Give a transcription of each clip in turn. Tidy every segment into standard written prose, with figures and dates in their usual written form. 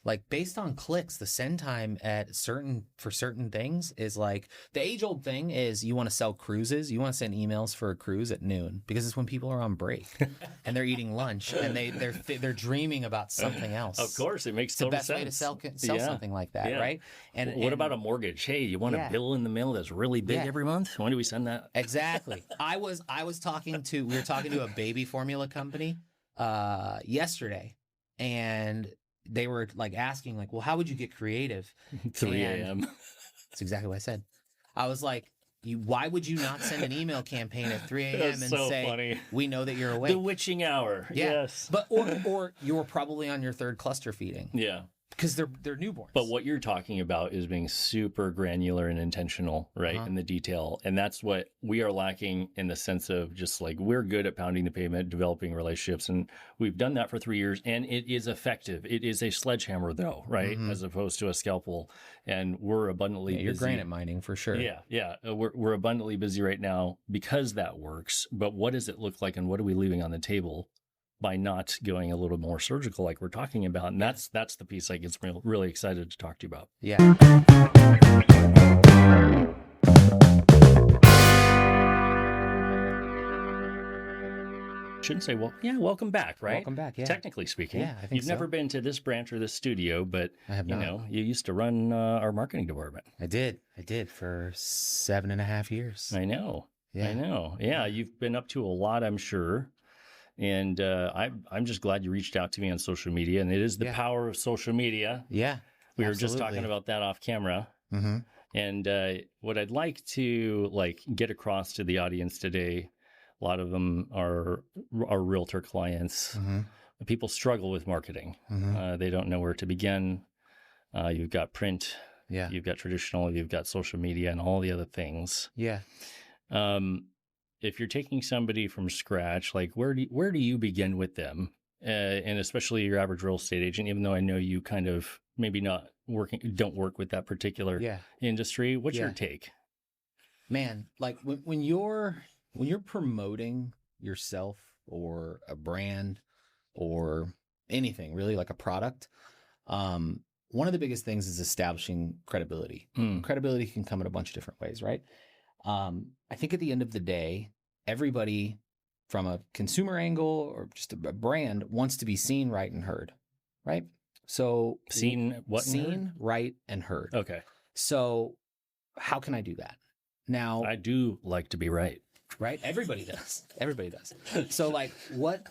Like based on clicks, the send time for certain things is like the age old thing is you want to sell cruises. You want to send emails for a cruise at noon because it's when people are on break and they're eating lunch and they're dreaming about something else. Of course, it makes It's the total best sense. way to sell something like that, right? And what about a mortgage? Hey, you want a bill in the mail that's really big every month? When do we send that? Exactly. we were talking to a baby formula company yesterday, and they were like asking like, well, how would you get creative? 3 a.m. That's exactly what I said. I was like, why would you not send an email campaign at 3 a.m. and say, funny. We know that you're awake? The witching hour. Yeah. Yes. But or you were probably on your third cluster feeding. Yeah. Because they're newborns. But what you're talking about is being super granular and intentional, right? In the detail. And that's what we are lacking in the sense of just like we're good at pounding the pavement, developing relationships. And we've done that for 3 years and it is effective. It is a sledgehammer though, right? As opposed to a scalpel. And we're abundantly busy. You're granite mining for sure. Yeah. We're abundantly busy right now because that works. But what does it look like and what are we leaving on the table by not going a little more surgical like we're talking about? And that's the piece I get really excited to talk to you about. Yeah. Shouldn't say, well, yeah, welcome back, right? Welcome back, yeah. Technically speaking. Yeah, I think You've never been to this branch or this studio, but I have not. You used to run our marketing department. I did for 7.5 years. I know. Yeah. I know. Yeah, you've been up to a lot, I'm sure. And I'm just glad you reached out to me on social media. And it is the power of social media. Yeah. We were just talking about that off camera. Mm-hmm. And what I'd like to get across to the audience today, a lot of them are realtor clients. Mm-hmm. People struggle with marketing. Mm-hmm. They don't know where to begin. You've got print. Yeah. You've got traditional. You've got social media and all the other things. Yeah. If you're taking somebody from scratch, like where do you begin with them? And especially your average real estate agent, even though I know you kind of maybe don't work with that particular industry. What's your take? Man, like when you're promoting yourself or a brand or anything really, like a product, one of the biggest things is establishing credibility. Credibility can come in a bunch of different ways, right? I think at the end of the day, everybody from a consumer angle or just a brand wants to be seen, right, and heard, right? So seen, right, and heard. Okay. So how can I do that? Now, I do like to be right. Right? Everybody does. Everybody does. So like, what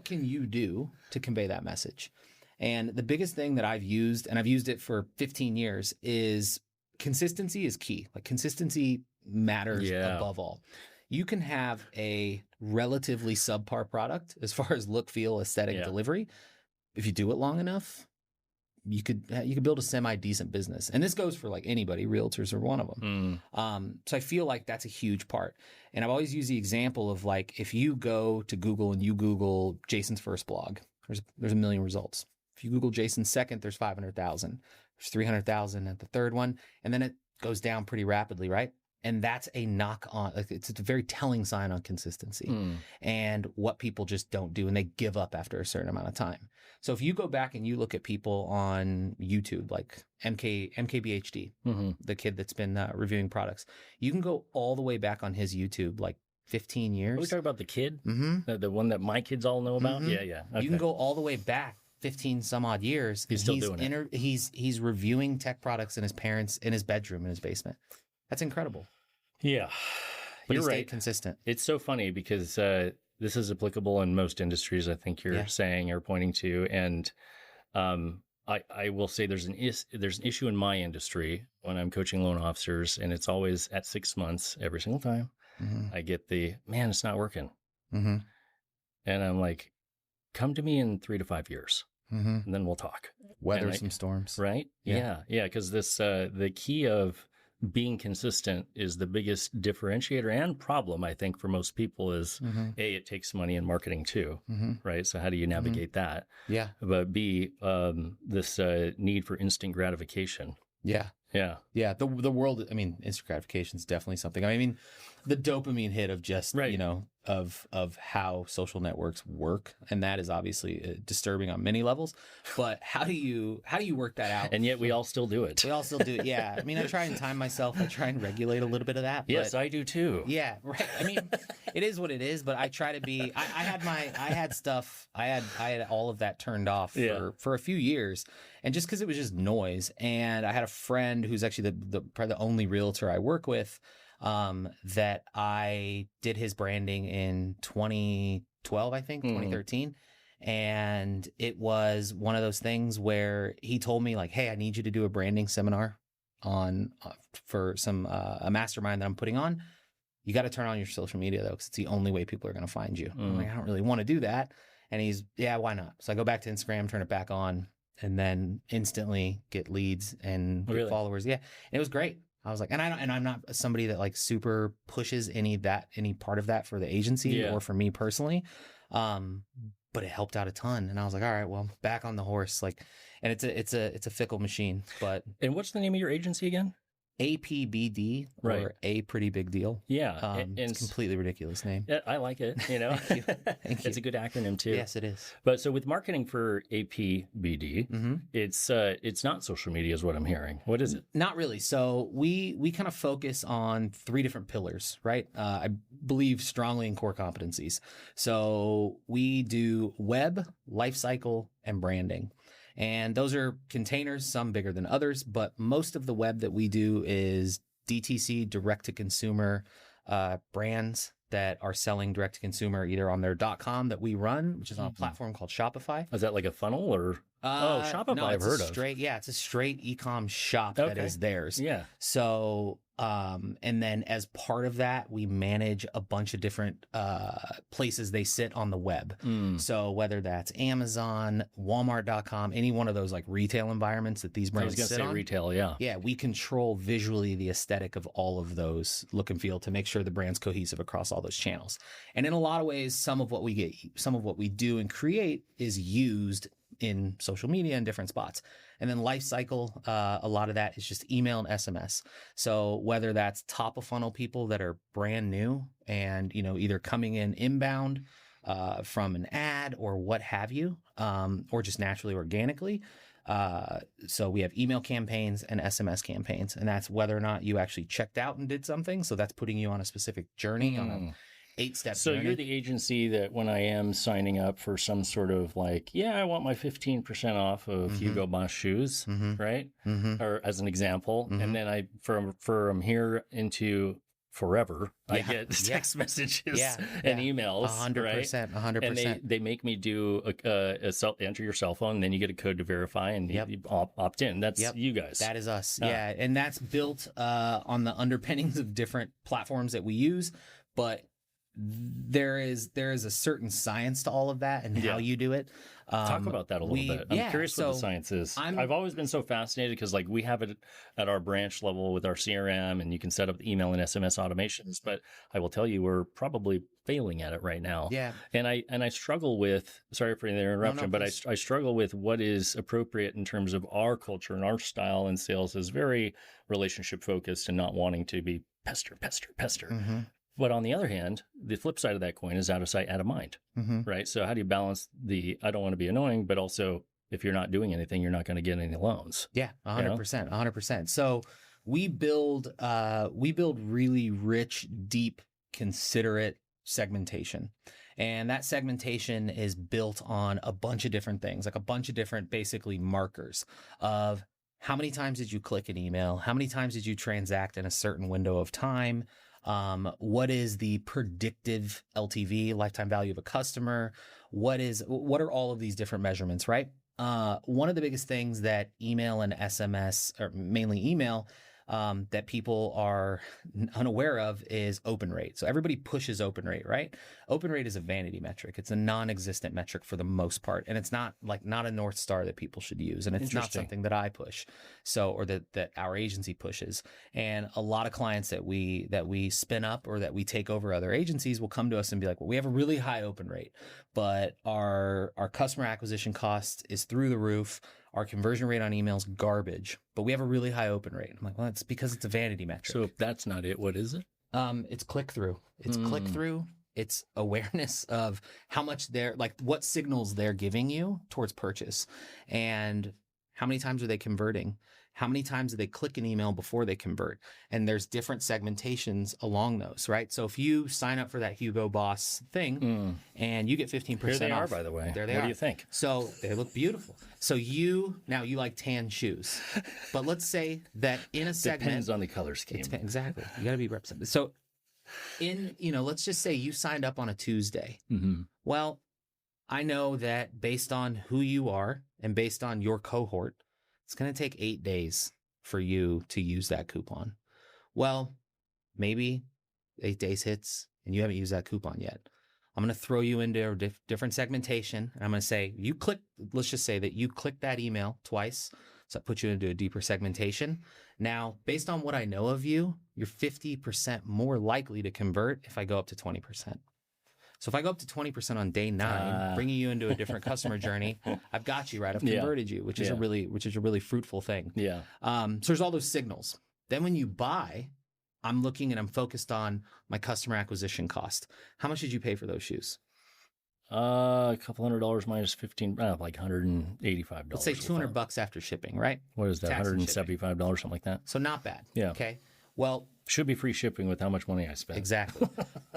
can you do to convey that message? And the biggest thing that I've used, and I've used it for 15 years, is consistency is key. Like consistency matters above all. You can have a relatively subpar product as far as look, feel, aesthetic, delivery. If you do it long enough, you could build a semi-decent business. And this goes for like anybody. Realtors are one of them. So I feel like that's a huge part. And I've always used the example of like, if you go to Google and you Google Jason's first blog, there's a million results. If you Google Jason's second, there's 500,000. There's 300,000 at the third one. And then it goes down pretty rapidly, right? And that's a knock on, like it's a very telling sign on consistency and what people just don't do. And they give up after a certain amount of time. So if you go back and you look at people on YouTube, like MKBHD, the kid that's been reviewing products, you can go all the way back on his YouTube, like 15 years. Are we talking about the kid? The one that my kids all know about? Yeah. Okay. You can go all the way back 15 some odd years. He's still doing it. He's reviewing tech products in his parents' in his bedroom, in his basement. That's incredible. Yeah. But you're he stayed right. consistent. It's so funny because this is applicable in most industries, I think you're saying or pointing to. And I will say there's an issue in my industry when I'm coaching loan officers, and it's always at 6 months every single time. I get man, it's not working. And I'm like, come to me in 3 to 5 years, and then we'll talk. Weather some storms. Right? Yeah. Because the key of being consistent is the biggest differentiator and problem, I think, for most people is A, it takes money in marketing too, right? So how do you navigate that? Yeah. But B, this need for instant gratification. Yeah. The world, I mean, instant gratification is definitely something. I mean, the dopamine hit of just, of how social networks work, and that is obviously disturbing on many levels. But how do you work that out? And yet we all still do it. We all still do it. Yeah. I mean, I try and time myself. I try and regulate a little bit of that. Yes, I do too. Yeah, right. I mean, it is what it is, but I try to be. I had all of that turned off for a few years, and just because it was just noise. And I had a friend who's actually probably the only realtor I work with, that I did his branding in 2012, I think, 2013. And it was one of those things where he told me like, hey, I need you to do a branding seminar for some a mastermind that I'm putting on. You got to turn on your social media though, because it's the only way people are going to find you. I'm like, I don't really want to do that. And he's, yeah, why not? So I go back to Instagram, turn it back on, and then instantly get leads and get followers. Yeah. And it was great. I was like, and I'm not somebody that like super pushes any part of that for the agency or for me personally. But it helped out a ton. And I was like, all right, well, back on the horse. Like, and it's a fickle machine, but. And what's the name of your agency again? APBD, or A Pretty Big Deal. Yeah. It's a completely ridiculous name. I like it, you know. Thank you. It's a good acronym too. Yes, it is. But so with marketing for APBD, it's not social media is what I'm hearing. What is it? Not really. So we kind of focus on 3 different pillars, right? I believe strongly in core competencies. So we do web, lifecycle, and branding. And those are containers, some bigger than others, but most of the web that we do is DTC, direct to consumer brands that are selling direct to consumer either on their .com that we run, which is on a platform called Shopify. Is that like a funnel or? Shopify no, I've heard of. It's a straight e-com shop that is theirs. Yeah. So, and then as part of that, we manage a bunch of different places they sit on the web. So whether that's Amazon, Walmart.com, any one of those like retail environments that these brands sit on. I was going to say retail, yeah. Yeah, we control visually the aesthetic of all of those look and feel to make sure the brand's cohesive across all those channels. And in a lot of ways, some of what we do and create is used in social media and different spots. And then life cycle, a lot of that is just email and SMS. So whether that's top of funnel people that are brand new and, you know, either coming in inbound from an ad or what have you, or just naturally organically. So we have email campaigns and SMS campaigns, and that's whether or not you actually checked out and did something. So that's putting you on a specific journey on a 8-step So journey. You're the agency that when I am signing up for some sort of like, I want my 15% off of Hugo Boss shoes, right? Or as an example. And then from here into forever, I get text messages and emails. 100%, right? 100%. And they make me do enter your cell phone, and then you get a code to verify, and you opt in. That's you guys. That is us. Yeah. And that's built on the underpinnings of different platforms that we use. But there is a certain science to all of that and how you do it. Talk about that a little bit. I'm curious what the science is. I've always been so fascinated because like we have it at our branch level with our CRM, and you can set up email and SMS automations. But I will tell you, we're probably failing at it right now. Yeah. And I struggle with, sorry for the interruption, but I struggle with what is appropriate in terms of our culture and our style in sales is very relationship focused and not wanting to be pester. But on the other hand, the flip side of that coin is out of sight, out of mind, right? So how do you balance I don't want to be annoying, but also if you're not doing anything, you're not going to get any loans. Yeah, 100%, 100%. So we build really rich, deep, considerate segmentation. And that segmentation is built on a bunch of different things, like a bunch of different basically markers of how many times did you click an email? How many times did you transact in a certain window of time? What is the predictive LTV, lifetime value of a customer? What are all of these different measurements, right? One of the biggest things that email and SMS, or mainly email, that people are unaware of is open rate. So everybody pushes open rate, right? Open rate is a vanity metric. It's a non-existent metric for the most part. And it's not a North Star that people should use. And it's not something that I push. So, or that our agency pushes. And a lot of clients that we spin up or that we take over other agencies will come to us and be like, well, we have a really high open rate, but our customer acquisition cost is through the roof. Our conversion rate on email is garbage, but we have a really high open rate. I'm like, well, it's because it's a vanity metric. So if that's not it, what is it? It's click through. It's click through. It's awareness of how much they're like, what signals they're giving you towards purchase, and how many times are they converting? How many times do they click an email before they convert? And there's different segmentations along those, right? So if you sign up for that Hugo Boss thing and you get 15% Here they are, off, by the way. there they What are. do you think? So they look beautiful. So you like tan shoes, but let's say that in a segment, Depends on the color scheme. exactly, you got to be represented. So let's just say you signed up on a Tuesday. Mm-hmm. Well, I know that based on who you are and based on your cohort, it's going to take 8 days for you to use that coupon. Well, maybe 8 days hits and you haven't used that coupon yet. I'm going to throw you into a different segmentation. And I'm going to say, let's just say that you click that email twice. So that puts you into a deeper segmentation. Now, based on what I know of you, you're 50% more likely to convert if I go up to 20%. So if I go up to 20% on day 9, bringing you into a different customer journey, I've got you, right? I've converted you, which is a really fruitful thing. Yeah. So there's all those signals. Then when you buy, I'm looking and I'm focused on my customer acquisition cost. How much did you pay for those shoes? A couple $100 minus 15, like $185. Let's say $200 after shipping, right? What is that? Tax and $175, something like that. So not bad. Yeah. Okay. Well, should be free shipping with how much money I spent. Exactly.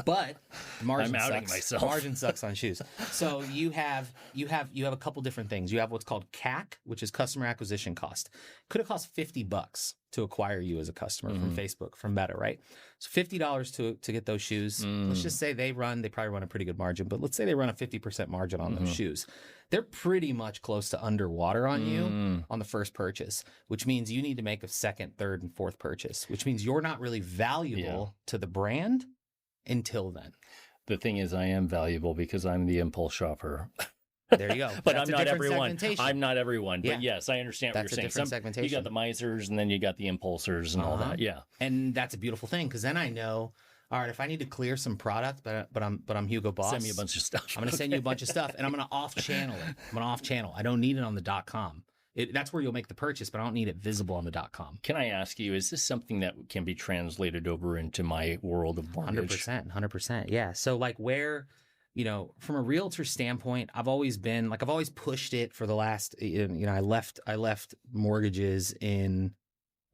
But margin I'm outing sucks. myself. Margin sucks on shoes. So you have a couple different things. You have what's called CAC, which is customer acquisition cost. Could have cost $50 to acquire you as a customer from Facebook, from Meta, right? So $50 to get those shoes. Let's just say they probably run a pretty good margin, but let's say they run a 50% margin on those shoes. They're pretty much close to underwater on you on the first purchase, which means you need to make a second, third, and fourth purchase, which means you're not really valuable to the brand until then. The thing is, I am valuable because I'm the impulse shopper. There you go. But That's I'm a not different everyone. segmentation. I'm not everyone. But Yeah. yes, I understand That's what a you're different saying. segmentation. You got the misers and then you got the impulsers and all that. Yeah. And that's a beautiful thing, because then I know, all right, if I need to clear some product, but I'm Hugo Boss. Send me a bunch of stuff. I'm going to send you a bunch of stuff, and I'm going to off-channel it. I'm going to off-channel. I don't need it on the .com. That's where you'll make the purchase, but I don't need it visible on the .com. Can I ask you, is this something that can be translated over into my world of mortgage? 100%. Yeah. So like where, from a realtor standpoint, I've always pushed it for the last, I left mortgages in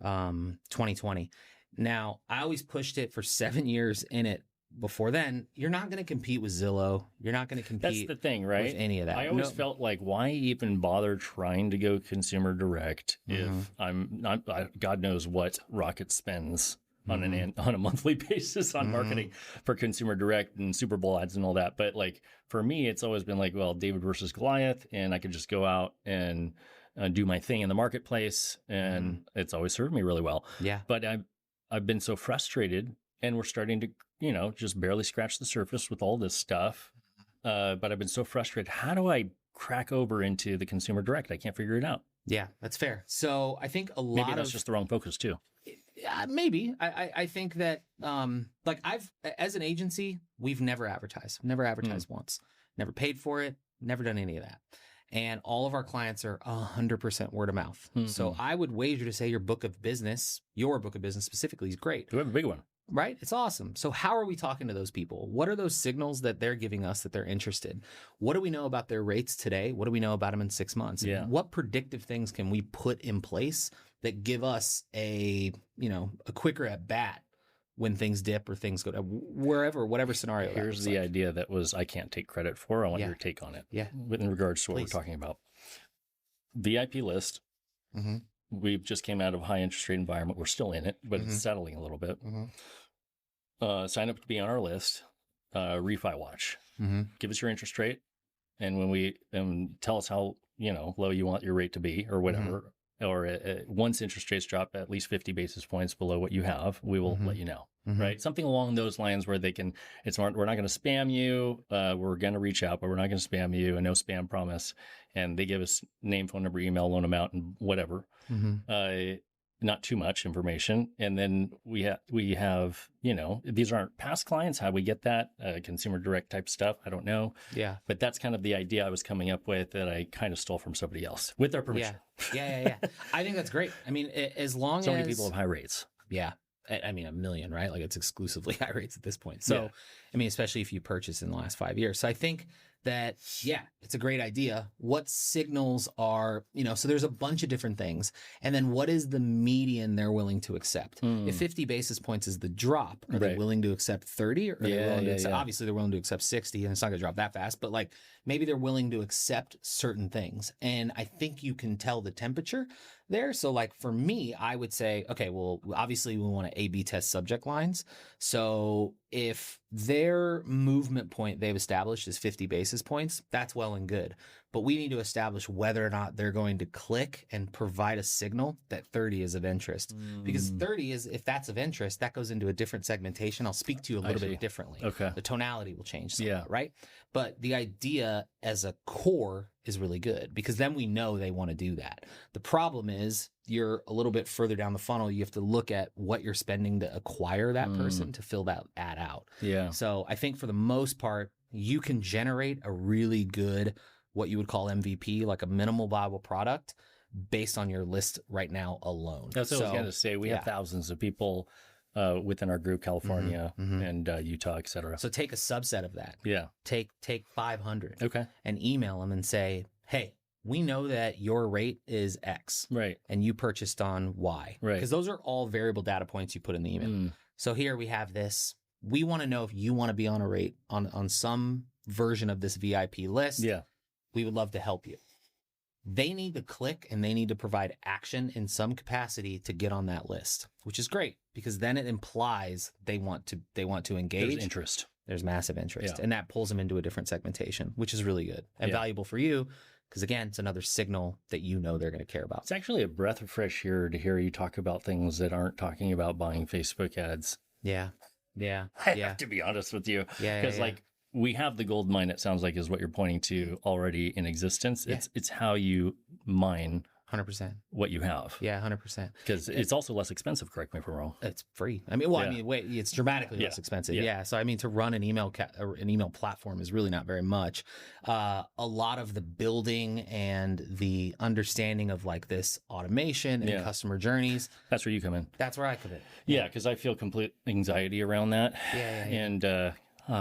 2020. Now, I always pushed it for 7 years in it. Before then, you're not going to compete with Zillow. You're not going to compete. That's the thing, right? With any of that. I always felt like, why even bother trying to go consumer direct if God knows what Rocket spends on a monthly basis on marketing for consumer direct and Super Bowl ads and all that. But like for me, it's always been like, well, David versus Goliath, and I could just go out and do my thing in the marketplace, and it's always served me really well. Yeah. But I've been so frustrated, and we're starting to, just barely scratch the surface with all this stuff. But I've been so frustrated. How do I crack over into the consumer direct? I can't figure it out. Yeah, that's fair. So I think Maybe that's just the wrong focus too. Maybe. I think that, as an agency, we've never advertised. Never advertised once. Never paid for it. Never done any of that. And all of our clients are 100% word of mouth. So I would wager to say your book of business specifically, is great. We have a big one. Right? It's awesome. So how are we talking to those people? What are those signals that they're giving us that they're interested? What do we know about their rates today? What do we know about them in 6 months? Yeah. What predictive things can we put in place that give us a quicker at bat when things dip or things go down, whatever scenario? Here's the idea that I can't take credit for. I want your take on it. Yeah. In regards to what we're talking about. VIP list. We just came out of a high interest rate environment. We're still in it, but it's settling a little bit. Sign up to be on our list. Refi watch. Give us your interest rate, and tell us how low you want your rate to be, or whatever. Or once interest rates drop at least 50 basis points below what you have, we will let you know. Right? Something along those lines where we're not going to spam you. We're going to reach out, but we're not going to spam you. A no spam promise. And they give us name, phone number, email, loan amount, and whatever. Not too much information. And then we have, these aren't past clients. How we get that consumer direct type stuff, I don't know. Yeah. But that's kind of the idea I was coming up with that I kind of stole from somebody else with their permission. Yeah. I think that's great. I mean, as long as so many people have high rates. Yeah. I mean, a million, right? Like it's exclusively high rates at this point. So, I mean, especially if you purchase in the last 5 years. So I think that, yeah, it's a great idea. What signals are, so there's a bunch of different things. And then what is the median they're willing to accept? If 50 basis points is the drop, are they willing to accept 30? Or are they willing to accept, obviously they're willing to accept 60 and it's not going to drop that fast, but like maybe they're willing to accept certain things. And I think you can tell the temperature there. So like for me, I would say, okay, well, obviously we want to A/B test subject lines. So if their movement point they've established is 50 basis points, that's well and good. But we need to establish whether or not they're going to click and provide a signal that 30 is of interest. Because 30 is, if that's of interest, that goes into a different segmentation. I'll speak to you a little bit differently. Okay. The tonality will change somewhat, right? But the idea as a core is really good because then we know they want to do that. The problem is you're a little bit further down the funnel. You have to look at what you're spending to acquire that person to fill that ad out. Yeah. So I think for the most part, you can generate a really good, what you would call MVP, like a minimal viable product based on your list right now alone. That's what I was going to say. We have thousands of people within our group, California and Utah, et cetera. So take a subset of that. Yeah. Take 500. Okay. And email them and say, hey, we know that your rate is X. Right. And you purchased on Y. Right. Because those are all variable data points you put in the email. So here we have this. We want to know if you want to be on a rate on some version of this VIP list. Yeah. We would love to help you. They need to click and they need to provide action in some capacity to get on that list, which is great because then it implies they want to engage. There's interest. There's massive interest, and that pulls them into a different segmentation, which is really good and valuable for you because again, it's another signal that they're going to care about. It's actually a breath of fresh air to hear you talk about things that aren't talking about buying Facebook ads. Yeah. I have to be honest with you. Because like we have the gold mine, it sounds like is what you're pointing to already in existence. It's how you mine 100% what you have. Yeah, 100%. Because it's also less expensive, correct me if I'm wrong. It's free. I mean, it's dramatically less expensive. Yeah. So I mean, to run an email platform is really not very much. A lot of the building and the understanding of like this automation and customer journeys. That's where you come in. That's where I come in. Yeah, because I feel complete anxiety around that. And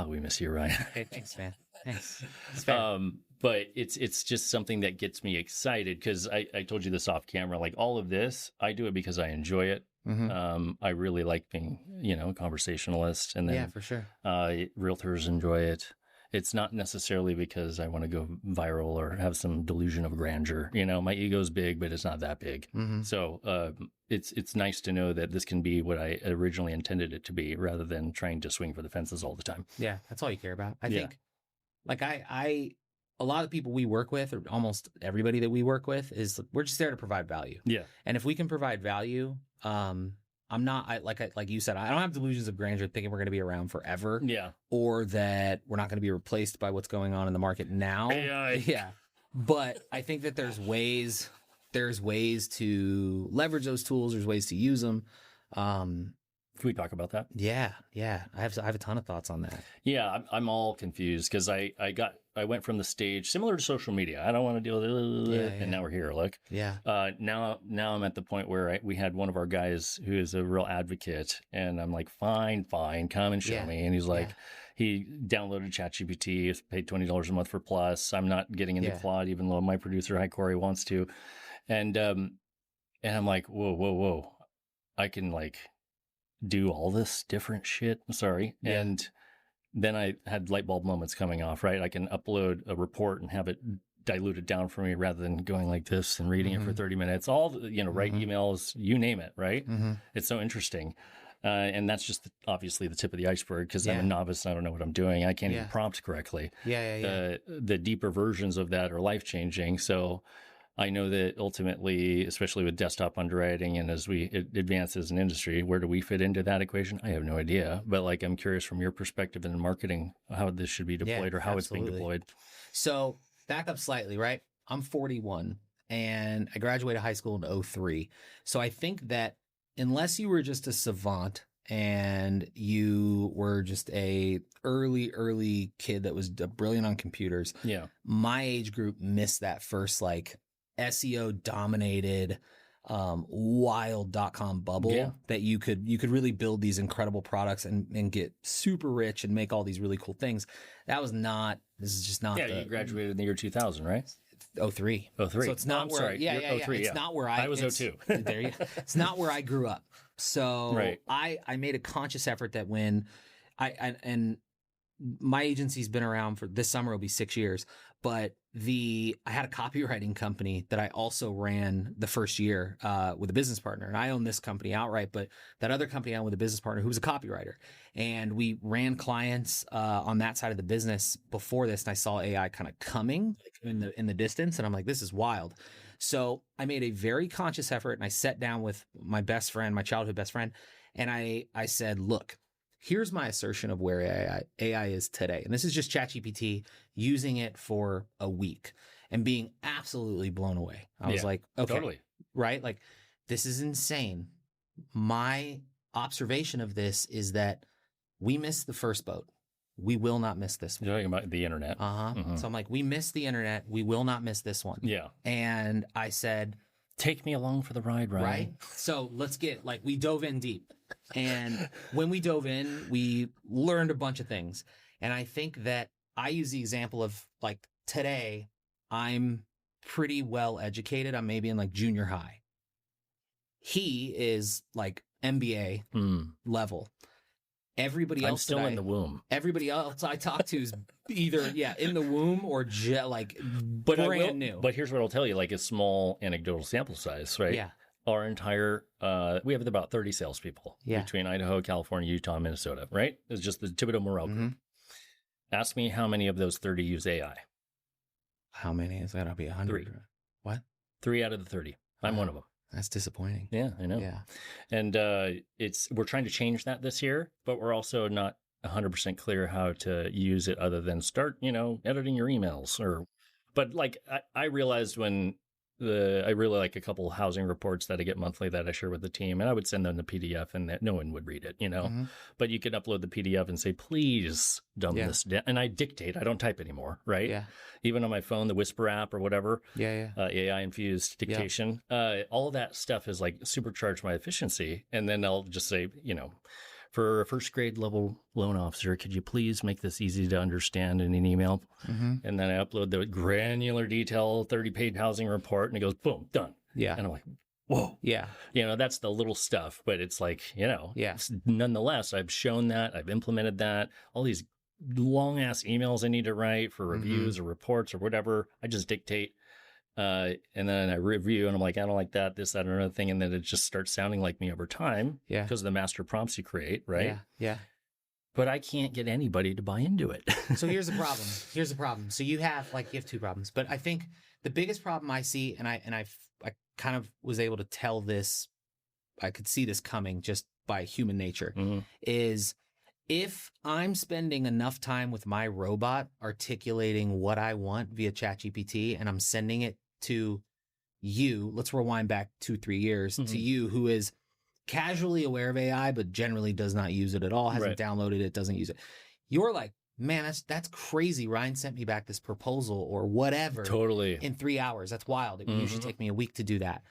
we miss you, Ryan. Hey, thanks, man. Thanks. It's fair. But it's just something that gets me excited because I told you this off camera. Like all of this, I do it because I enjoy it. I really like being, a conversationalist, and then for sure. Realtors enjoy it. It's not necessarily because I want to go viral or have some delusion of grandeur. My ego's big, but it's not that big. So it's nice to know that this can be what I originally intended it to be, rather than trying to swing for the fences all the time. Yeah, that's all you care about. I think, like a lot of the people we work with, or almost everybody that we work with, is we're just there to provide value. Yeah. And if we can provide value, like you said, I don't have delusions of grandeur thinking we're going to be around forever. Yeah. Or that we're not going to be replaced by what's going on in the market now. Yeah. But I think that there's ways to leverage those tools. There's ways to use them. Can we talk about that? Yeah. I have a ton of thoughts on that. Yeah, I'm all confused because I went from the stage similar to social media. I don't want to deal with it, and now we're here. Look, now I'm at the point where we had one of our guys who is a real advocate, and I'm like, fine, come and show me. And he's like, he downloaded ChatGPT, paid $20 a month for Plus. I'm not getting into Claude, even though my producer Hi Corey wants to, and I'm like, whoa, I can like do all this different shit. Sorry. Yeah. And then I had light bulb moments coming off, right? I can upload a report and have it diluted down for me rather than going like this and reading it for 30 minutes, all, write emails, you name it, right? It's so interesting. And that's just obviously the tip of the iceberg because I'm a novice and I don't know what I'm doing. I can't even prompt correctly. The deeper versions of that are life-changing. So I know that ultimately, especially with desktop underwriting and as we advance as an industry, where do we fit into that equation? I have no idea. But like, I'm curious from your perspective in marketing, how this should be deployed or how it's being deployed. So back up slightly, right? I'm 41 and I graduated high school in 2003. So I think that unless you were just a savant and you were just a early kid that was brilliant on computers, my age group missed that first like SEO dominated wild .com bubble that you could really build these incredible products and get super rich and make all these really cool things. This is just not. You graduated in the year 2000, right? 03. So it's not where. sorry. Yeah. 03, It's not where I was 02. There you go. It's not where I grew up. So right. I made a conscious effort that when and my agency's been around for this summer will be 6 years, but I had a copywriting company that I also ran the first year with a business partner, and I own this company outright, but that other company I owned with a business partner who was a copywriter, and we ran clients on that side of the business before this, and I saw AI kind of coming in the distance, and I'm like, this is wild. So I made a very conscious effort, and I sat down with my best friend, my childhood best friend, and I said, look, here's my assertion of where AI is today. And this is just ChatGPT, using it for a week and being absolutely blown away. I was like, okay, totally. Right? Like, this is insane. My observation of this is that we missed the first boat. We will not miss this one. You're talking about the internet. Mm-hmm. So I'm like, we missed the internet. We will not miss this one. Yeah. And I said, take me along for the ride, Ryan. Right? So we dove in deep. And when we dove in, we learned a bunch of things. And I think that I use the example of like today, I'm pretty well educated. I'm maybe in like junior high. He is like MBA level. Everybody else, I'm still in the womb. Everybody else I talk to is either in the womb or brand new. But here's what I'll tell you: like a small anecdotal sample size, right? Yeah. Our entire we have about 30 salespeople between Idaho, California, Utah, and Minnesota. Right? It's just the Thibodeau Morel group. Ask me how many of those 30 use AI. How many is that? I'll be 100. 3. What? 3 out of the 30. I'm one of them. That's disappointing. Yeah, I know. Yeah. And we're trying to change that this year, but we're also not 100% clear how to use it other than start, editing your emails but like I realized when I really like a couple housing reports that I get monthly that I share with the team, and I would send them the PDF and that no one would read it, but you could upload the PDF and say, please dumb this down. And I dictate, I don't type anymore. Right. Yeah. Even on my phone, the Whisper app or whatever. Yeah. AI infused dictation. All of that stuff is like supercharged my efficiency. And then I'll just say, for a first grade level loan officer, could you please make this easy to understand in an email? And then I upload the granular detail 30-page housing report, and it goes, boom, done. Yeah. And I'm like, whoa. Yeah. That's the little stuff, but it's like, nonetheless, I've shown that, I've implemented that, all these long ass emails I need to write for reviews or reports or whatever. I just dictate. And then I review and I'm like, I don't like that, this, that, or another thing. And then it just starts sounding like me over time because of the master prompts you create, right? Yeah. But I can't get anybody to buy into it. So here's the problem. So you have 2 problems. But I think the biggest problem I see, and I kind of was able to tell this, I could see this coming just by human nature, is if I'm spending enough time with my robot articulating what I want via ChatGPT and I'm sending it to you, let's rewind back 2-3 years to you, who is casually aware of AI, but generally does not use it at all, hasn't downloaded it, doesn't use it. You're like, man, that's crazy. Ryan sent me back this proposal or whatever. Totally. In 3 hours. That's wild. It would usually take me a week to do that.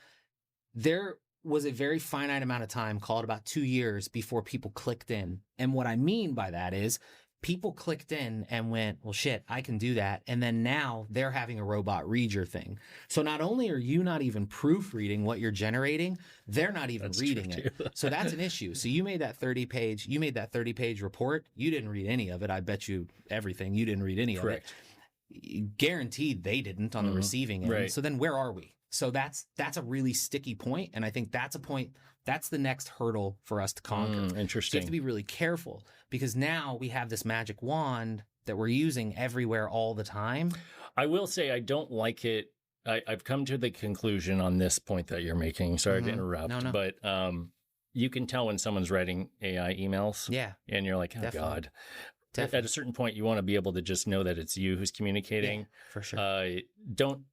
There was a very finite amount of time, called about 2 years, before people clicked in. And what I mean by that is people clicked in and went, well, shit, I can do that. And then now they're having a robot read your thing. So not only are you not even proofreading what you're generating, they're not even reading it. So that's an issue. So you made that 30-page report. You didn't read any of it. I bet you everything. You didn't read any of it. Guaranteed they didn't on the receiving end. Right. So then where are we? So that's a really sticky point. And I think that's the next hurdle for us to conquer. Interesting. So you have to be really careful because now we have this magic wand that we're using everywhere all the time. I will say I don't like it. I've come to the conclusion on this point that you're making. Sorry to interrupt. No. But you can tell when someone's writing AI emails. Yeah. And you're like, oh, Definitely. God. Definitely. At a certain point, you want to be able to just know that it's you who's communicating. Yeah, for sure. Don't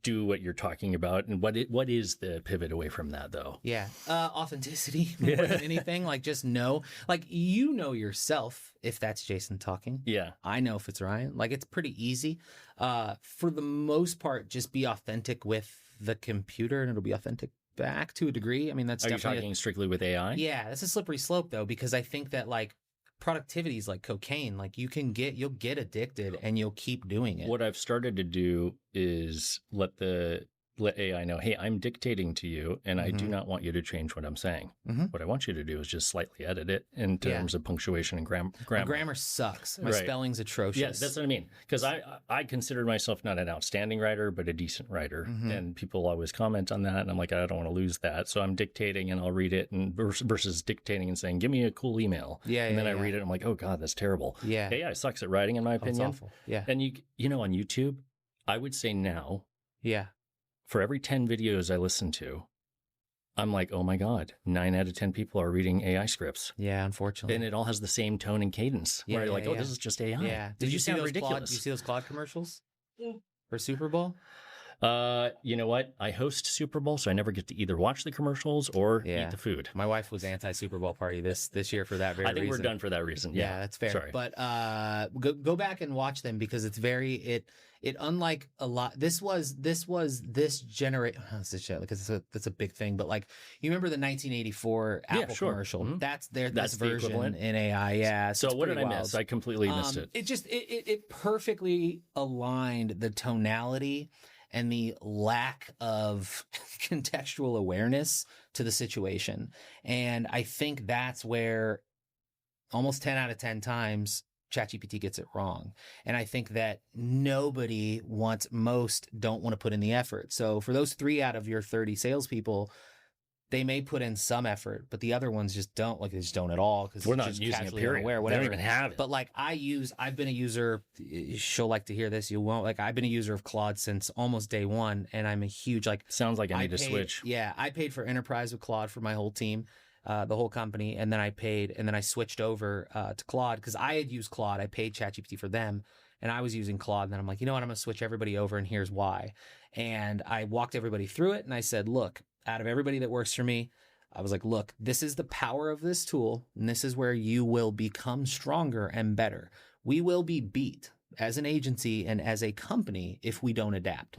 do what you're talking about. And what is the pivot away from that, though? Yeah. Authenticity more than anything. Like, just know. Like, you know yourself if that's Jason talking. Yeah. I know if it's Ryan. Like, it's pretty easy. For the most part, just be authentic with the computer and it'll be authentic back to a degree. I mean, that's Are you definitely talking strictly with AI? yeah, that's a slippery slope though, because I think that like productivity is like cocaine. Like you'll get addicted and you'll keep doing it. What I've started to do is let AI know, hey, I'm dictating to you, and I do not want you to change what I'm saying. What I want you to do is just slightly edit it in terms of punctuation and grammar. My grammar sucks. My Right. spelling's atrocious. Yeah, that's what I mean. Because I consider myself not an outstanding writer, but a decent writer. And people always comment on that. And I'm like, I don't want to lose that. So I'm dictating and I'll read it and versus dictating and saying, give me a cool email. Yeah, and then I read it. And I'm like, oh God, that's terrible. Yeah. AI sucks at writing, in my It's opinion. awful. Yeah. And you know, on YouTube, I would say now, Yeah. for every 10 videos I listen to, I'm like, oh my God, 9 out of 10 people are reading AI scripts. Yeah, unfortunately. And it all has the same tone and cadence. Yeah, where you're yeah, like, oh, yeah. this is just AI. Yeah. Did you see sound those ridiculous? Did you see those Claude commercials for Super Bowl? You know what? I host Super Bowl, so I never get to either watch the commercials or Yeah. eat the food. My wife was anti-Super Bowl party this year for that very I think reason. we're done for that reason. Yeah, that's fair. Sorry. But go back and watch them because it's very it unlike a lot. This generation because that's a big thing. But like you remember the 1984 Apple sure. commercial? That's That's this the version equivalent. in AI. Yeah. So it's what did pretty I wild. miss? I completely missed it. It perfectly aligned the tonality and the lack of contextual awareness to the situation. And I think that's where almost 10 out of 10 times ChatGPT gets it wrong. And I think that most don't want to put in the effort. So for those 3 out of your 30 salespeople, they may put in some effort, but the other ones just don't. Like they just don't at all because We're not using it, period. Unaware, They whatever. don't even have it. But like I've been a user. She'll like to hear this. You won't. Like I've been a user of Claude since almost day one, and I'm a huge like. Sounds like I need to paid- switch. Yeah, I paid for enterprise with Claude for my whole team, the whole company, and then I switched over to Claude because I had used Claude. I paid ChatGPT for them, and I was using Claude. And then I'm like, you know what? I'm gonna switch everybody over, and here's why. And I walked everybody through it, and I said, look, out of everybody that works for me, I was like, look, this is the power of this tool, and this is where you will become stronger and better. We will be beat as an agency and as a company if we don't adapt.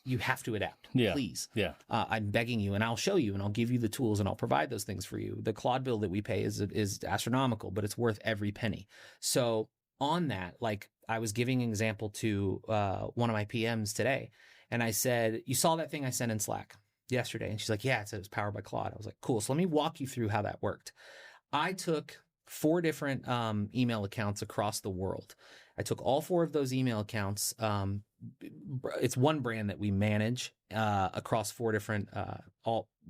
You have to adapt, please. Yeah. I'm begging you, and I'll show you, and I'll give you the tools, and I'll provide those things for you. The Claude bill that we pay is astronomical, but it's worth every penny. So on that, like I was giving an example to one of my PMs today, and I said, you saw that thing I sent in Slack yesterday? And she's like, yeah, it said it was powered by Claude. I was like, cool. So let me walk you through how that worked. I took 4 different email accounts across the world. I took all 4 of those email accounts. It's one brand that we manage across 4 different,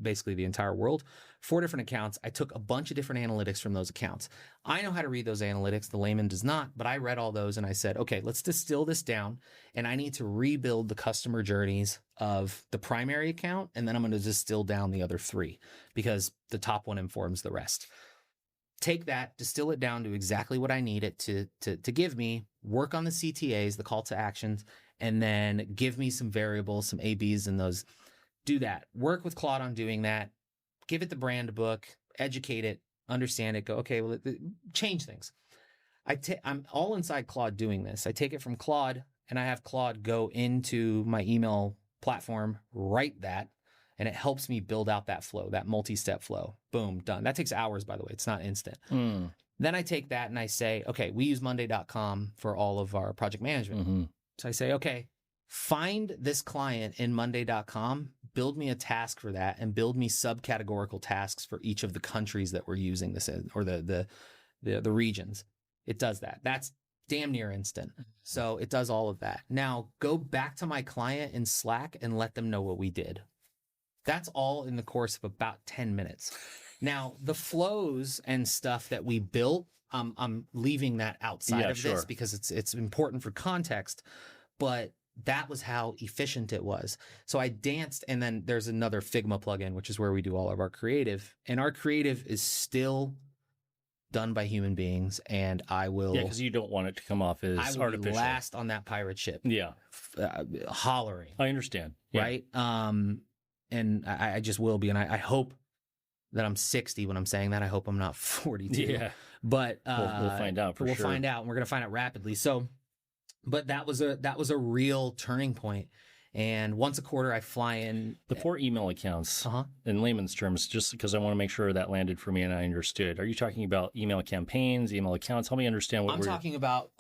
basically the entire world, 4 different accounts. I took a bunch of different analytics from those accounts. I know how to read those analytics. The layman does not, but I read all those and I said, okay, let's distill this down. And I need to rebuild the customer journeys of the primary account. And then I'm going to distill down the other 3 because the top one informs the rest. Take that, distill it down to exactly what I need it to give me, work on the CTAs, the call to actions, and then give me some variables, some ABs in those. Do that. Work with Claude on doing that. Give it the brand book, educate it, understand it, go, okay, well, change things. I'm all inside Claude doing this. I take it from Claude and I have Claude go into my email platform, write that, and it helps me build out that flow, that multi-step flow. Boom, done. That takes hours, by the way. It's not instant. Then I take that and I say, okay, we use Monday.com for all of our project management. So I say, okay, find this client in Monday.com, build me a task for that, and build me subcategorical tasks for each of the countries that we're using this in, or the regions. It does that. That's damn near instant. So it does all of that. Now go back to my client in Slack and let them know what we did. That's all in the course of about 10 minutes. Now, the flows and stuff that we built, I'm leaving that outside of this because it's important for context, but that was how efficient it was. So I danced, and then there's another Figma plugin, which is where we do all of our creative, and our creative is still done by human beings, and I will... Yeah, because you don't want it to come off as I will artificial. be last on that pirate ship. Yeah. Hollering. I understand. Yeah. Right? And I just will be, and I hope that I'm 60 when I'm saying that. I hope I'm not 42. Yeah. But we'll find out for we'll sure. find out, and we're going to find out rapidly. So, but that was a real turning point. And once a quarter, I fly in. The 4 email accounts, in layman's terms, just because I want to make sure that landed for me and I understood. Are you talking about email campaigns, email accounts? Help me understand what I'm talking about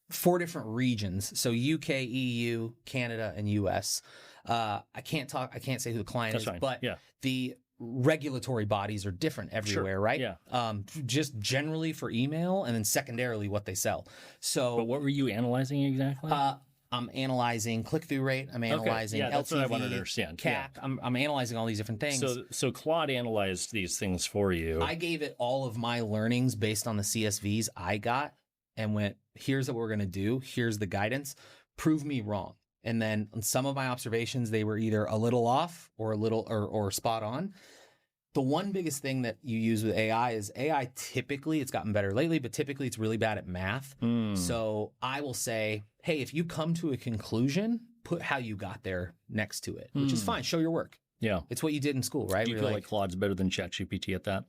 4 different regions. So UK, EU, Canada, and US. I can't say who the client is, but the regulatory bodies are different everywhere, right? Yeah. Just generally for email, and then secondarily what they sell. So, but what were you analyzing exactly? I'm analyzing click-through rate. I'm analyzing LTV, that's what I wanted to understand. CAC. Yeah. I'm analyzing all these different things. So Claude analyzed these things for you. I gave it all of my learnings based on the CSVs I got and went, here's what we're going to do. Here's the guidance. Prove me wrong. And then on some of my observations, they were either a little off or or spot on. The one biggest thing that you use with AI is AI typically, it's gotten better lately, but typically it's really bad at math. So I will say, hey, if you come to a conclusion, put how you got there next to it, which is fine. Show your work. Yeah. It's what you did in school, right? Do you feel like Claude's better than ChatGPT at that?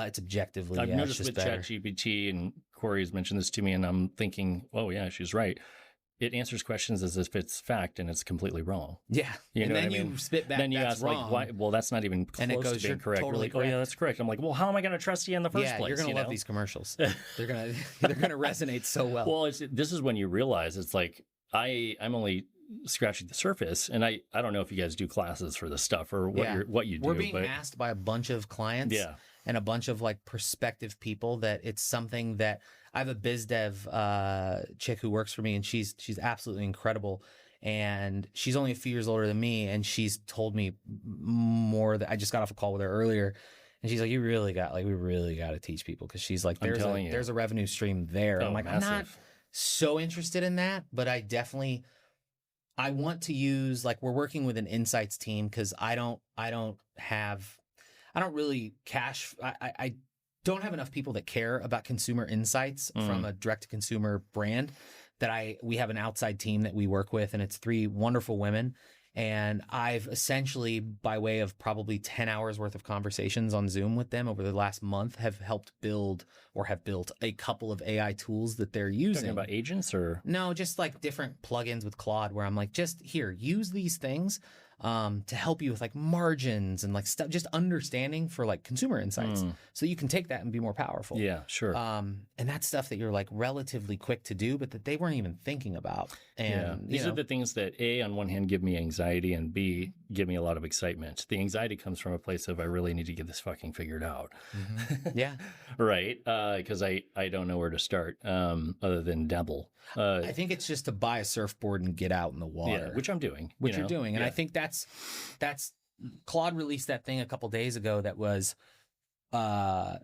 It's objectively, I've noticed it's with better. ChatGPT, and Corey's mentioned this to me, and I'm thinking, oh yeah, she's right. It answers questions as if it's fact, and it's completely wrong. Yeah, you know and then what I mean? You spit back. Then you that's ask wrong. like, why? Well, that's not even And it close goes, to being correct. totally You're like, oh yeah, that's correct. I'm like, well, how am I going to trust you in the first place? You're gonna love these commercials. they're gonna resonate so well. Well, this is when you realize it's like I'm only scratching the surface, and I don't know if you guys do classes for this stuff or what you do. We're being asked by a bunch of clients. And a bunch of like prospective people that it's something that I have a biz dev chick who works for me, and she's absolutely incredible. And she's only a few years older than me, and she's told me more. That I just got off a call with her earlier, and she's like, we really got to teach people, because she's like, there's a revenue stream there. I'm like, massive. I'm not so interested in that, but I want to use, like, we're working with an insights team, because I don't really I don't have enough people that care about consumer insights from a direct to consumer brand that we have an outside team that we work with, and it's 3 wonderful women. And I've essentially, by way of probably 10 hours worth of conversations on Zoom with them over the last month, have helped build or have built a couple of AI tools that they're using. Talking about agents or? No, just like different plugins with Claude, where I'm like, just here, use these things to help you with like margins and like stuff, just understanding for like consumer insights, so you can take that and be more powerful. Yeah, sure. And that's stuff that you're like relatively quick to do, but that they weren't even thinking about. And these are the things that A, on one hand, give me anxiety, and B, give me a lot of excitement. The anxiety comes from a place of, I really need to get this fucking figured out. Yeah. Right. Because I don't know where to start other than dabble. I think it's just to buy a surfboard and get out in the water. Yeah, which I'm doing. Which you're doing. And I think that's Claude released that thing a couple days ago that was the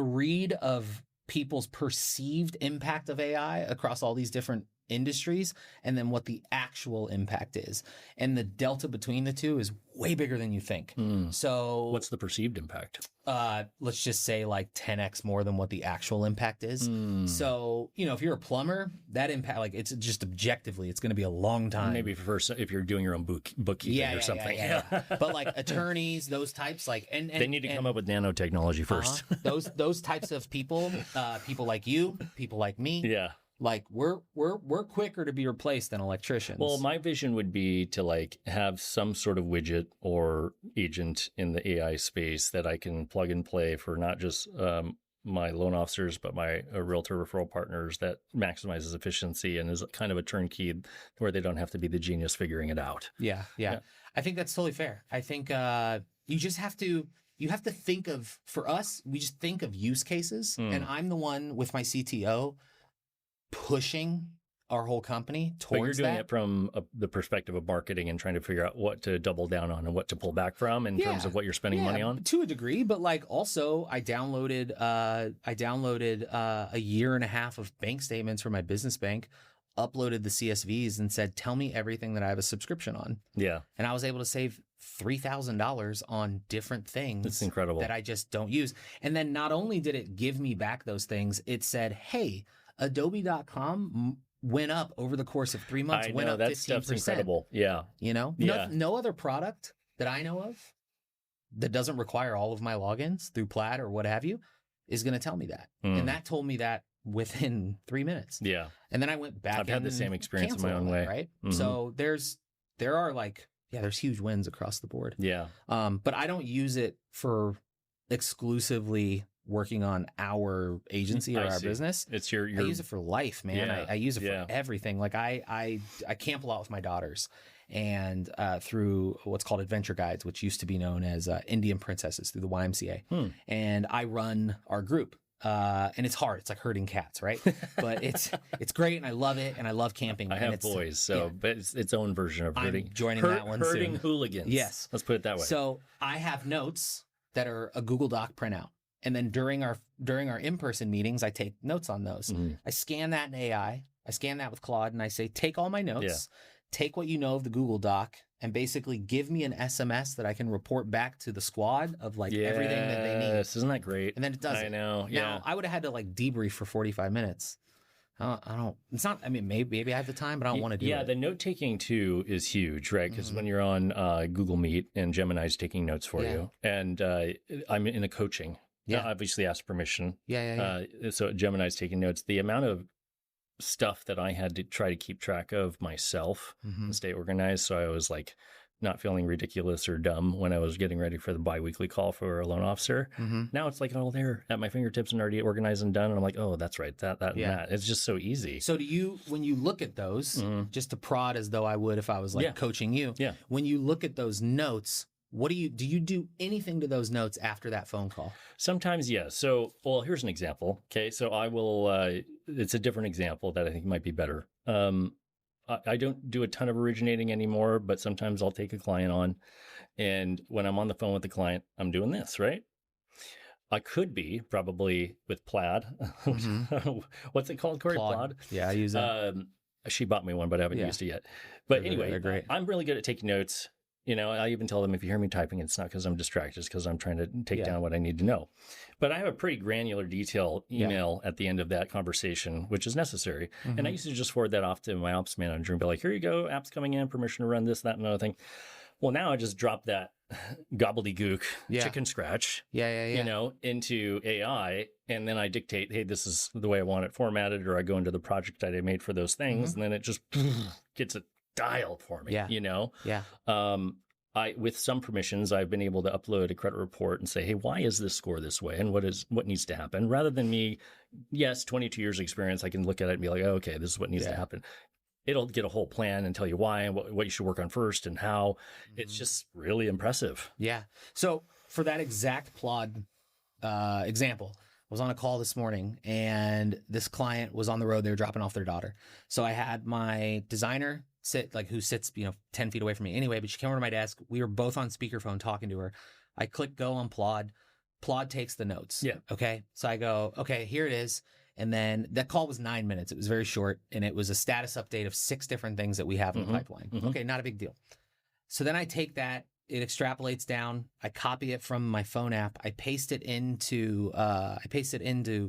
read of people's perceived impact of AI across all these different industries, and then what the actual impact is. And the delta between the two is way bigger than you think. So what's the perceived impact? Let's just say like 10x more than what the actual impact is. So, if you're a plumber, that impact, like, it's just objectively, it's going to be a long time. Maybe if you're doing your own bookkeeping or something. Yeah. But like attorneys, those types, like, and they need to come up with nanotechnology first. Those types of people, people like you, people like me. Yeah. Like, we're quicker to be replaced than electricians. Well, my vision would be to like have some sort of widget or agent in the AI space that I can plug and play for not just my loan officers, but my realtor referral partners, that maximizes efficiency and is kind of a turnkey where they don't have to be the genius figuring it out. Yeah. I think that's totally fair. I think you just have to think of, for us, we just think of use cases. And I'm the one with my CTO pushing our whole company towards that. But you're doing it from the perspective of marketing and trying to figure out what to double down on and what to pull back from in terms of what you're spending money on. To a degree, but like also I downloaded a year and a half of bank statements from my business bank, uploaded the CSVs and said, tell me everything that I have a subscription on. Yeah. And I was able to save $3,000 on different things. That's incredible. That I just don't use. And then not only did it give me back those things, it said, hey, Adobe.com went up over the course of 3 months. Went up 15%. That stuff's incredible. Yeah. No other product that I know of that doesn't require all of my logins through Plaid or what have you is going to tell me that. And that told me that within 3 minutes. Yeah. And then I went back. I've had the same experience in my own way. Right. So there are like, there's huge wins across the board. Yeah. But I don't use it for exclusively working on our agency or our business. It's your I use it for life, man. Yeah. I use it for everything. Like I camp a lot with my daughters, and through what's called adventure guides, which used to be known as Indian princesses, through the YMCA. And I run our group. And it's hard. It's like herding cats, right? But it's great, and I love it, and I love camping. I have boys, so but it's its own version of herding. I'm joining that one herding soon. hooligans. Yes, let's put it that way. So I have notes that are a Google Doc printout, and then during our in-person meetings, I take notes on those. I scan that in AI. I scan that with Claude, and I say, take all my notes, take what you know of the Google Doc, and basically give me an SMS that I can report back to the squad of like everything that they need. Isn't that great? And then it does it. I know. Now, I would have had to like debrief for 45 minutes. I don't, it's not, I mean, maybe I have the time, but I don't want to do it. Yeah, the note taking too is huge, right? Because when you're on Google Meet and Gemini's taking notes for you, and I'm in a coaching, obviously ask permission. So Gemini's taking notes. The amount of stuff that I had to try to keep track of myself and stay organized, so I was like not feeling ridiculous or dumb when I was getting ready for the biweekly call for a loan officer. Now it's like all there at my fingertips and already organized and done, and I'm like, oh, that's right, that and that. It's just so easy. So do you, when you look at those, just to prod as though I would if I was like coaching you, when you look at those notes, what do you do anything to those notes after that phone call? Sometimes, yes. So, well, here's an example. Okay. So I will, it's a different example that I think might be better. I don't do a ton of originating anymore, but sometimes I'll take a client on, and when I'm on the phone with the client, I'm doing this, right? I could be probably with Plaid. What's it called, Corey? Plaid? Yeah, I use that. She bought me one, but I haven't used it yet. But anyway, they're great. I'm really good at taking notes. You know, I even tell them, if you hear me typing, it's not because I'm distracted, it's because I'm trying to take down what I need to know. But I have a pretty granular detail email at the end of that conversation, which is necessary. And I used to just forward that off to my ops manager and be like, here you go, app's coming in, permission to run this, that, and another thing. Well, now I just drop that gobbledygook, chicken scratch, you know, into AI, and then I dictate, hey, this is the way I want it formatted, or I go into the project that I made for those things, and then it just gets it dialed for me, you know? With some permissions, I've been able to upload a credit report and say, hey, why is this score this way? And what needs to happen? Rather than me, 22 years experience, I can look at it and be like, oh, okay, this is what needs to happen. It'll get a whole plan and tell you why and what you should work on first and how. It's just really impressive. Yeah. So for that exact Plod example, I was on a call this morning, and this client was on the road. They were dropping off their daughter. So I had my designer who sits, 10 feet away from me anyway, but she came over to my desk. We were both on speakerphone talking to her. I click go on Plod. Plod takes the notes. Okay. So I go, okay, here it is. And then that call was 9 minutes. It was very short, and it was a status update of 6 different things that we have in the pipeline. Okay. Not a big deal. So then I take that, it extrapolates down. I copy it from my phone app. I paste it into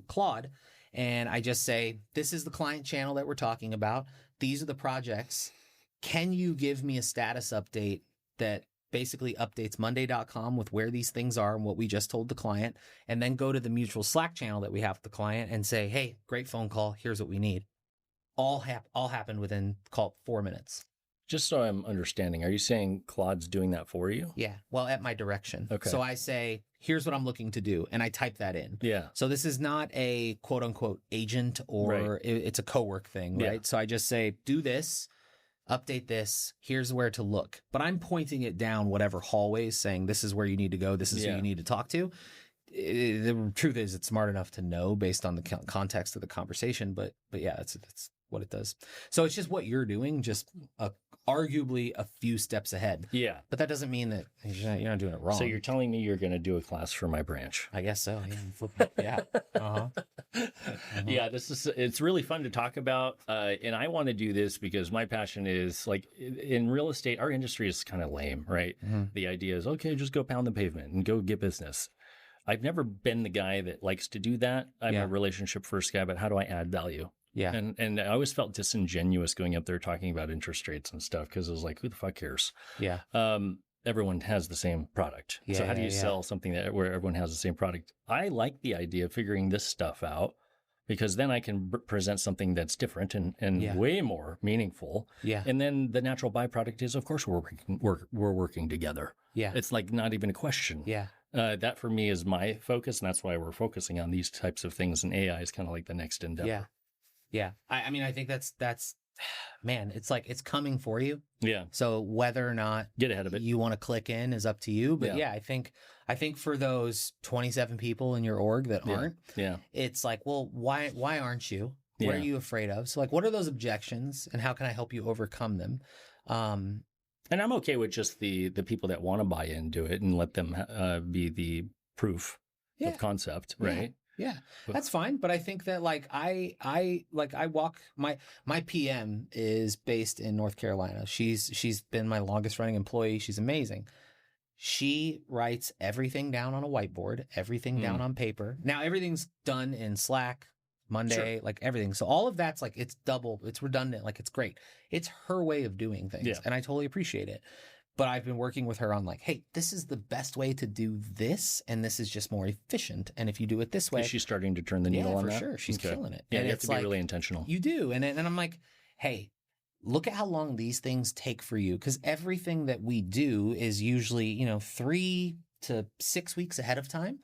Claude, and I just say, this is the client channel that we're talking about. These are the projects. Can you give me a status update that basically updates Monday.com with where these things are and what we just told the client, and then go to the mutual Slack channel that we have with the client and say, hey, great phone call. Here's what we need. All happened within 4 minutes. Just so I'm understanding, are you saying Claude's doing that for you? Yeah. Well, at my direction. Okay. So I say, here's what I'm looking to do, and I type that in. Yeah. So this is not a quote unquote agent, or it's a co-work thing, right? So I just say, do this, update this, here's where to look. But I'm pointing it down whatever hallways, saying this is where you need to go, this is who you need to talk to. The truth is, it's smart enough to know based on the context of the conversation, but yeah, it's what it does. So it's just what you're doing, just arguably a few steps ahead. Yeah. But that doesn't mean that you're not doing it wrong. So you're telling me you're going to do a class for my branch? I guess so. Yeah. Yeah. It's really fun to talk about. And I want to do this because my passion is, like, in real estate, our industry is kind of lame, right? The idea is, okay, just go pound the pavement and go get business. I've never been the guy that likes to do that. I'm a relationship first guy, but how do I add value? Yeah. And I always felt disingenuous going up there talking about interest rates and stuff, because it was like, who the fuck cares? Yeah. Everyone has the same product. So how do you sell something where everyone has the same product? I like the idea of figuring this stuff out because then I can present something that's different and way more meaningful. Yeah. And then the natural byproduct is, of course, we're working together. Yeah. It's like not even a question. Yeah. That for me is my focus, and that's why we're focusing on these types of things. And AI is kind of like the next endeavor. Yeah. Yeah. I mean, I think that's, man, it's like, it's coming for you. Yeah. So whether or not get ahead of it, you want to click in is up to you. But I think for those 27 people in your org that aren't, it's like, well, why aren't you? What are you afraid of? So like, what are those objections and how can I help you overcome them? And I'm okay with just the people that want to buy into it and let them be the proof of concept, right? Yeah, that's fine. But I think that like I walk my PM is based in North Carolina. She's been my longest running employee. She's amazing. She writes everything down on a whiteboard, everything down on paper. Now everything's done in Slack, Monday, like everything. So all of that's like, it's redundant. Like it's great. It's her way of doing things. And I totally appreciate it. But I've been working with her on like, hey, this is the best way to do this. And this is just more efficient. And if you do it this way. Is she starting to turn the needle on that? Yeah, for sure. She's killing it. Yeah, and you have to be really intentional. You do. And I'm like, hey, look at how long these things take for you. Because everything that we do is usually, 3 to 6 weeks ahead of time.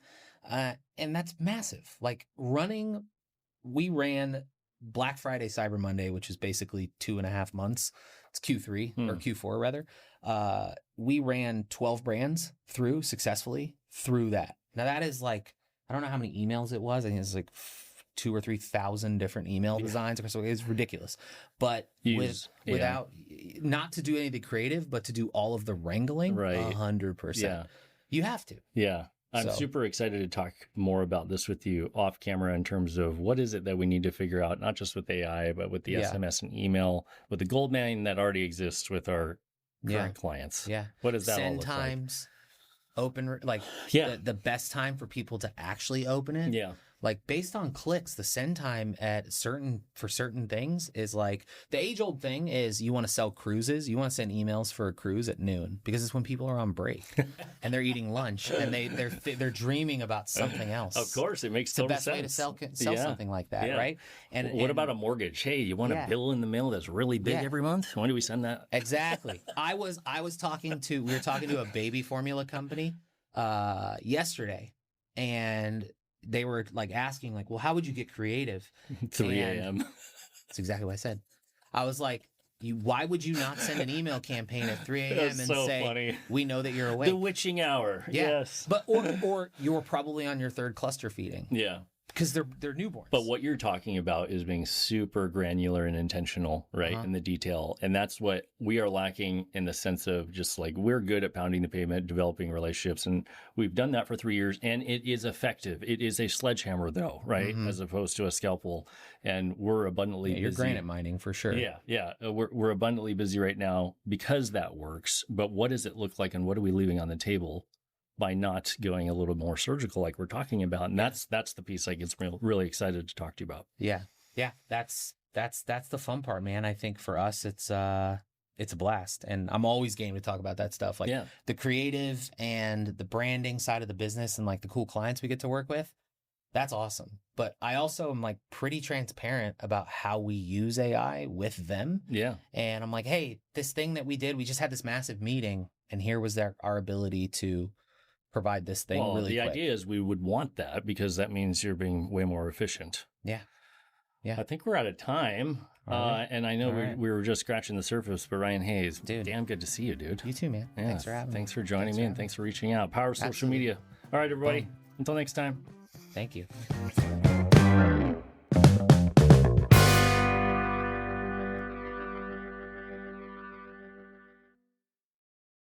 And that's massive. Like we ran Black Friday, Cyber Monday, which is basically 2.5 months. It's Q3 or Q4 rather. We ran 12 brands successfully through that. Now that is like, I don't know how many emails it was. I think it's like 2,000 or 3,000 different email designs. So it's ridiculous. But without, not to do any of the creative, but to do all of the wrangling, 100%. Yeah. You have to. Yeah. I'm super excited to talk more about this with you off camera in terms of what is it that we need to figure out, not just with AI, but with the SMS and email, with the gold mine that already exists with our current clients. Yeah. What does that all Send look times, open, like the best time for people to actually open it. Yeah. Like based on clicks, the send time for certain things is like the age old thing is you want to sell cruises. You want to send emails for a cruise at noon because it's when people are on break and they're eating lunch and they're dreaming about something else. Of course, it makes total sense. It's the best way to sell something like that, right? And what about a mortgage? Hey, you want a bill in the mail that's really big every month? When do we send that? Exactly. we were talking to a baby formula company yesterday, and they were like asking like, well, how would you get creative? 3 a.m. That's exactly what I said. I was like, why would you not send an email campaign at 3 a.m. and say, funny. We know that you're awake? The witching hour. Yeah. Yes. But or you're probably on your third cluster feeding. Yeah. Because they're newborns. But what you're talking about is being super granular and intentional, right? In the detail. And that's what we are lacking in the sense of just like, we're good at pounding the pavement, developing relationships. And we've done that for 3 years and it is effective. It is a sledgehammer though, right? As opposed to a scalpel. And we're abundantly busy. You're granite mining for sure. Yeah. Yeah. We're abundantly busy right now because that works. But what does it look like and what are we leaving on the table by not going a little more surgical like we're talking about? And that's the piece I get really excited to talk to you about. Yeah. Yeah. That's the fun part, man. I think for us, it's a blast. And I'm always game to talk about that stuff. Like the creative and the branding side of the business and like the cool clients we get to work with. That's awesome. But I also am like pretty transparent about how we use AI with them. Yeah. And I'm like, hey, this thing that we did, we just had this massive meeting and here was our ability to provide this thing really quick. The idea is we would want that because that means you're being way more efficient. Yeah. Yeah. I think we're out of time. And I know we were just scratching the surface, but Ryan Hayes, dude, damn good to see you, dude. You too, man. Yeah. Thanks for having me. Thanks for joining me and thanks for reaching out. Power of social media. All right, everybody. Until next time. Thank you.